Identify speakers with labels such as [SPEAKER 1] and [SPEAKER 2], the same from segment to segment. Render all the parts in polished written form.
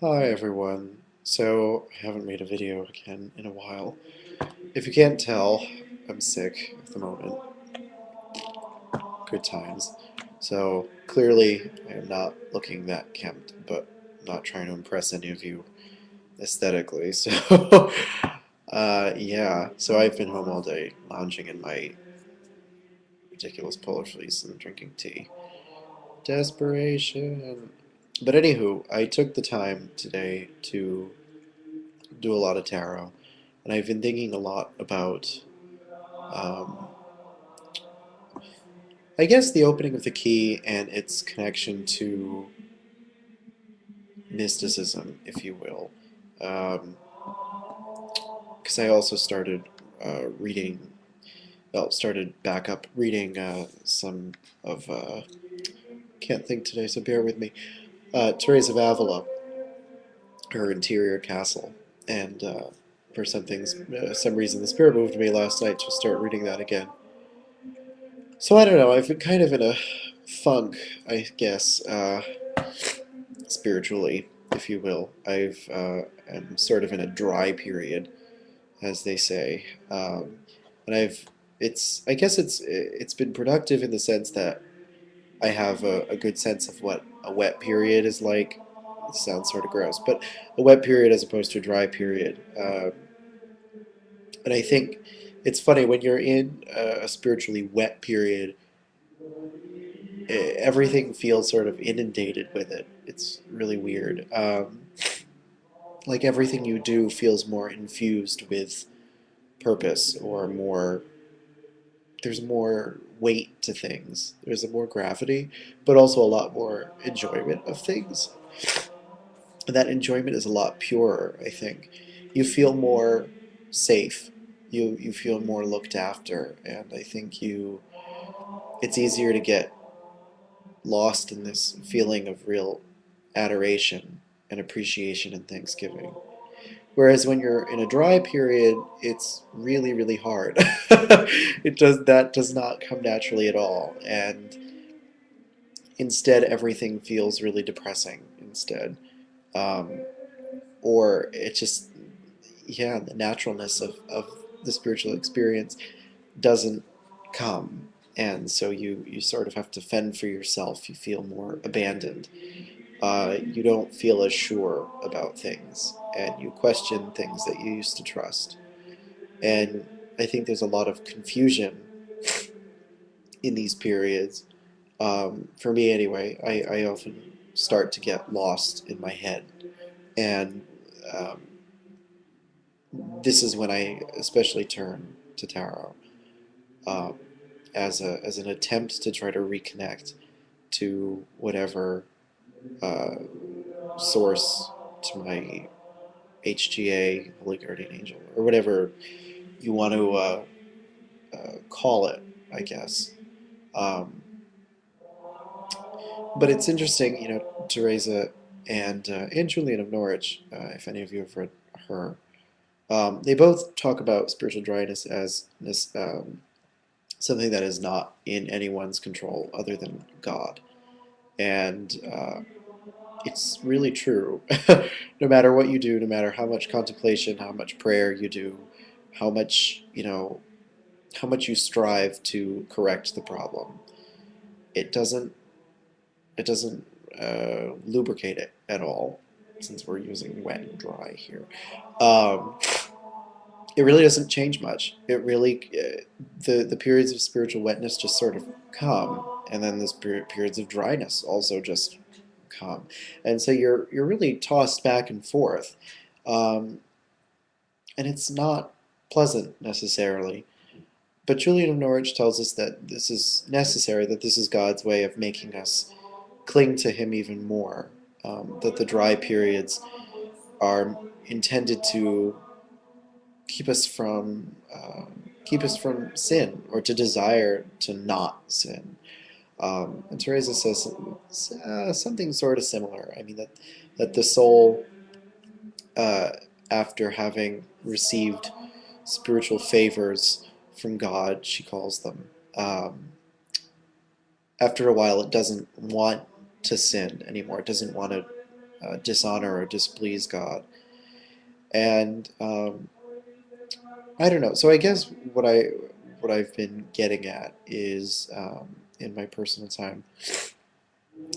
[SPEAKER 1] Hi everyone. So, I haven't made a video again in a while. If you can't tell, I'm sick at the moment. Good times. So, clearly, I am not looking that kempt, but I'm not trying to impress any of you aesthetically. So, yeah. So, I've been home all day, lounging in my ridiculous polo fleece and drinking tea. Desperation. But anywho, I took the time today to do a lot of tarot, and I've been thinking a lot about, um, I guess, the opening of the key and its connection to mysticism, if you will. Because I also started reading, well, started back up reading some of, can't think today, so bear with me, Teresa of Avila, her interior castle, and for some reason, the spirit moved me last night to start reading that again. So I don't know. I've been kind of in a funk, I guess, spiritually, if you will. I'm sort of in a dry period, as they say, and I guess it's been productive in the sense that I have a good sense of what a wet period is like. It sounds sort of gross, but a wet period as opposed to a dry period. And I think it's funny when you're in a spiritually wet period, everything feels sort of inundated with it. It's really weird. Like everything you do feels more infused with purpose, or more. There's more weight to things. There's a more gravity, but also a lot more enjoyment of things. And that enjoyment is a lot purer, I think. You feel more safe. You feel more looked after, and I think it's easier to get lost in this feeling of real adoration and appreciation and thanksgiving. Whereas when you're in a dry period, it's really, really hard. That does not come naturally at all, and instead everything feels really depressing instead. Um, or it just, yeah, the naturalness of the spiritual experience doesn't come, and so you sort of have to fend for yourself. You feel more abandoned. You don't feel as sure about things, and you question things that you used to trust. And I think there's a lot of confusion in these periods. For me, anyway, I often start to get lost in my head, and um, this is when I especially turn to tarot, um, as an attempt to try to reconnect to whatever uh, source, to my HGA, Holy Guardian Angel, or whatever you want to call it, I guess. Um, but it's interesting, Teresa and Julian of Norwich, if any of you have read her, they both talk about spiritual dryness as this, something that is not in anyone's control other than God. And it's really true. No matter what you do, no matter how much contemplation, how much prayer you do, how much, how much you strive to correct the problem, it doesn't it doesn't lubricate it at all, since we're using wet and dry here. Um, it really doesn't change much. It really the periods of spiritual wetness just sort of come, and then the periods of dryness also just come, and so you're really tossed back and forth, um, and it's not pleasant necessarily. But Julian of Norwich tells us that this is necessary, that this is God's way of making us cling to Him even more. That the dry periods are intended to keep us from sin, or to desire to not sin. And Teresa says something sort of similar. I mean that the soul, uh, after having received spiritual favors from God, she calls them. After a while, it doesn't want to sin anymore. It doesn't want to dishonor or displease God. And I don't know. So I guess what I've been getting at is in my personal time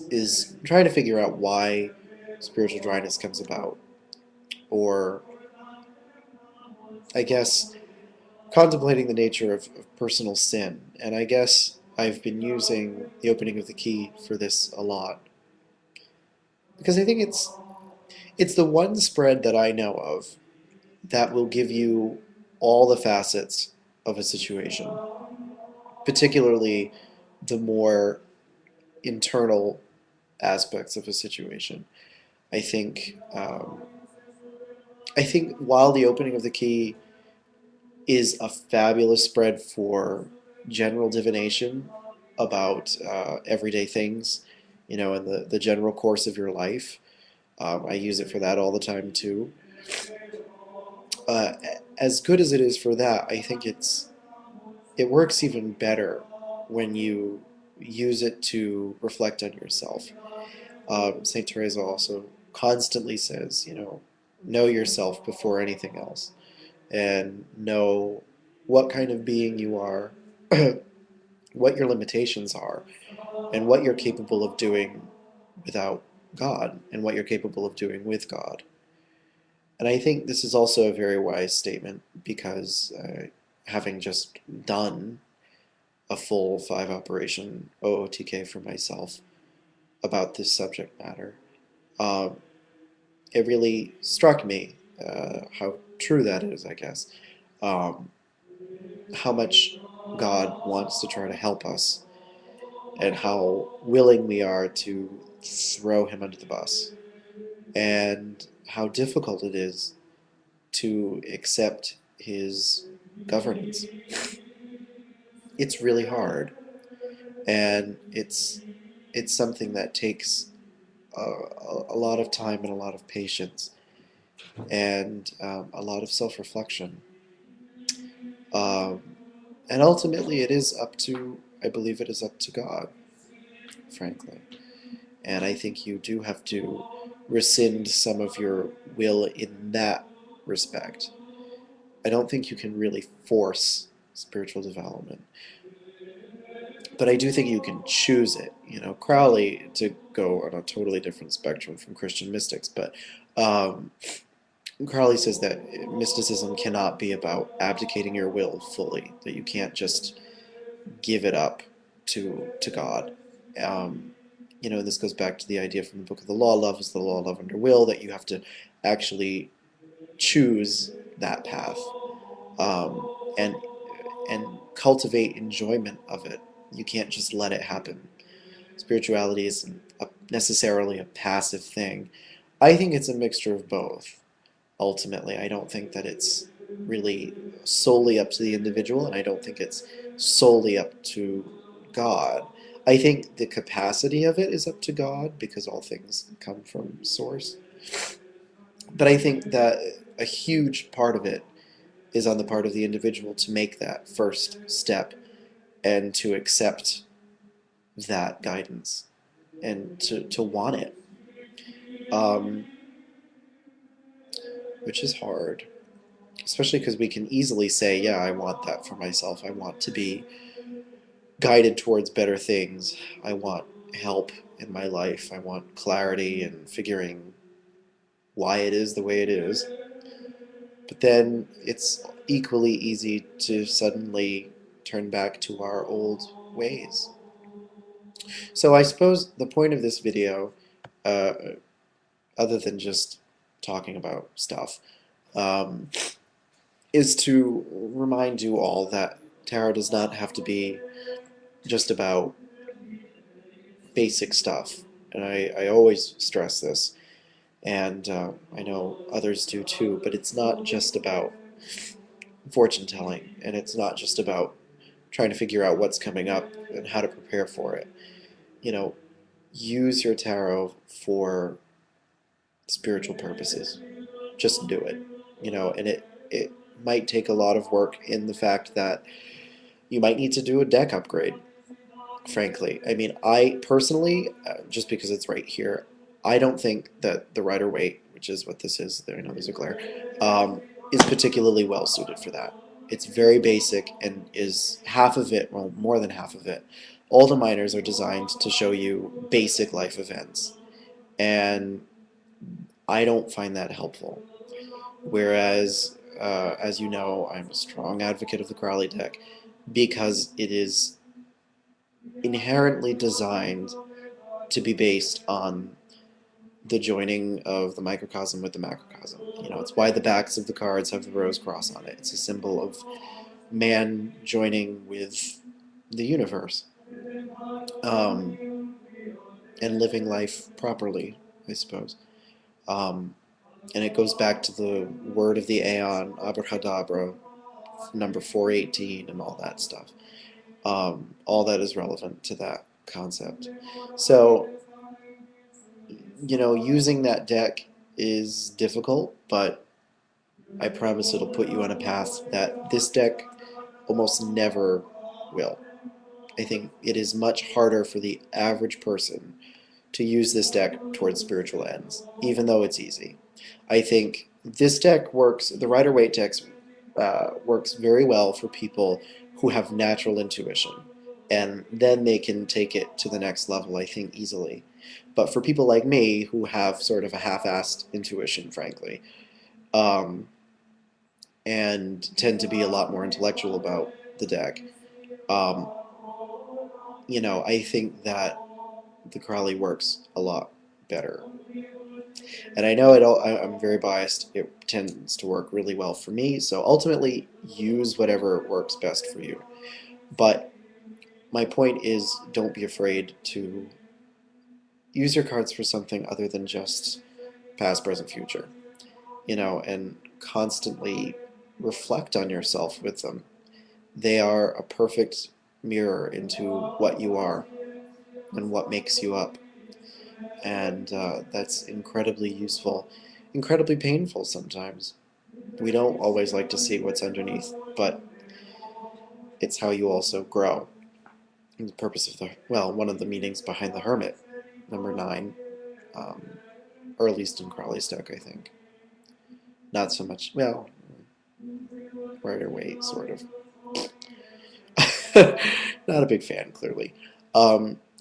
[SPEAKER 1] is trying to figure out why spiritual dryness comes about, or I guess contemplating the nature of personal sin. And I guess I've been using the opening of the key for this a lot because I think it's the one spread that I know of that will give you all the facets of a situation, particularly the more internal aspects of a situation. I think I think while the opening of the key is a fabulous spread for general divination about everyday things, you know, in the general course of your life. I use it for that all the time too. Uh, as good as it is for that, I think it works even better when you use it to reflect on yourself. Saint Teresa also constantly says, you know yourself before anything else, and know what kind of being you are, what your limitations are, and what you're capable of doing without God, and what you're capable of doing with God. And I think this is also a very wise statement because having just done a full 5 operation OOTK for myself about this subject matter, um, it really struck me how true that is, I guess. Um, how much God wants to try to help us, and how willing we are to throw him under the bus, and how difficult it is to accept his governance. It's really hard, and it's something that takes a lot of time and a lot of patience and a lot of self-reflection. Um, and ultimately, it is up to, I believe it is up to God, frankly. And I think you do have to rescind some of your will in that respect. I don't think you can really force spiritual development, but I do think you can choose it. You know, Crowley, to go on a totally different spectrum from Christian mystics, but um, Crowley says that mysticism cannot be about abdicating your will fully, that you can't just give it up to God. Um, you know, this goes back to the idea from the Book of the Law, love is the law, love under will, that you have to actually choose that path, and cultivate enjoyment of it. You can't just let it happen. Spirituality isn't necessarily a passive thing. I think it's a mixture of both. Ultimately, I don't think that it's really solely up to the individual, and I don't think it's solely up to God. I think the capacity of it is up to God because all things come from source. But I think that a huge part of it is on the part of the individual to make that first step and to accept that guidance and to want it, um, which is hard, especially because we can easily say, yeah, I want that for myself. I want to be guided towards better things. I want help in my life. I want clarity and figuring why it is the way it is. But then it's equally easy to suddenly turn back to our old ways. So I suppose the point of this video, uh, other than just talking about stuff, um, is to remind you all that tarot does not have to be just about basic stuff. And I always stress this, and I know others do too, but it's not just about fortune telling, and it's not just about trying to figure out what's coming up and how to prepare for it. You know, use your tarot for spiritual purposes. Just do it. You know, and it might take a lot of work in the fact that you might need to do a deck upgrade, frankly. I mean, I personally, just because it's right here, I don't think that the rider weight, which is what this is, I know there's a glare, is particularly well suited for that. It's very basic and is half of it, well, more than half of it. All the minors are designed to show you basic life events, and I don't find that helpful. Whereas, as you know, I'm a strong advocate of the Crowley deck because it is inherently designed to be based on the joining of the microcosm with the macrocosm. You know, it's why the backs of the cards have the rose cross on it. It's a symbol of man joining with the universe, um, and living life properly, I suppose. Um, and it goes back to the word of the Aeon, Abrahadabra, number 418, and all that stuff. All that is relevant to that concept. So, you know, using that deck is difficult, but I promise it'll put you on a path that this deck almost never will. I think it is much harder for the average person to use this deck towards spiritual ends, even though it's easy. I think this deck works, the Rider-Waite deck works very well for people who have natural intuition, and then they can take it to the next level, I think, easily. But for people like me, who have sort of a half-assed intuition, frankly, um, and tend to be a lot more intellectual about the deck, um, you know, I think that the Crowley works a lot better. And I know I'm very biased. It tends to work really well for me. So ultimately, use whatever works best for you. But my point is, don't be afraid to use your cards for something other than just past, present, future. You know, and constantly reflect on yourself with them. They are a perfect mirror into what you are and what makes you up. And that's incredibly useful, incredibly painful sometimes. We don't always like to see what's underneath, but it's how you also grow. And the purpose of the, well, one of the meanings behind the Hermit, number 9, um, or at least in Crowley's deck, I think. Not so much, well, Rider-Waite, sort of. Not a big fan, clearly.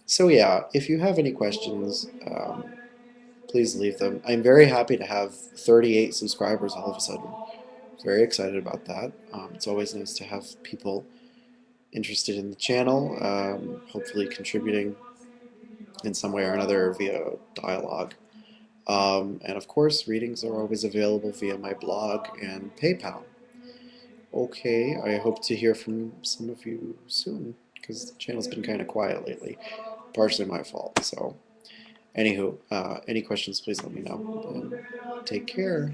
[SPEAKER 1] So yeah, if you have any questions, please leave them. I'm very happy to have 38 subscribers all of a sudden. Very excited about that. It's always nice to have people interested in the channel, hopefully contributing in some way or another via dialogue. And of course, readings are always available via my blog and PayPal. Okay, I hope to hear from some of you soon, because the channel's been kind of quiet lately. Partially my fault, so. Anywho, any questions, please let me know. And take care.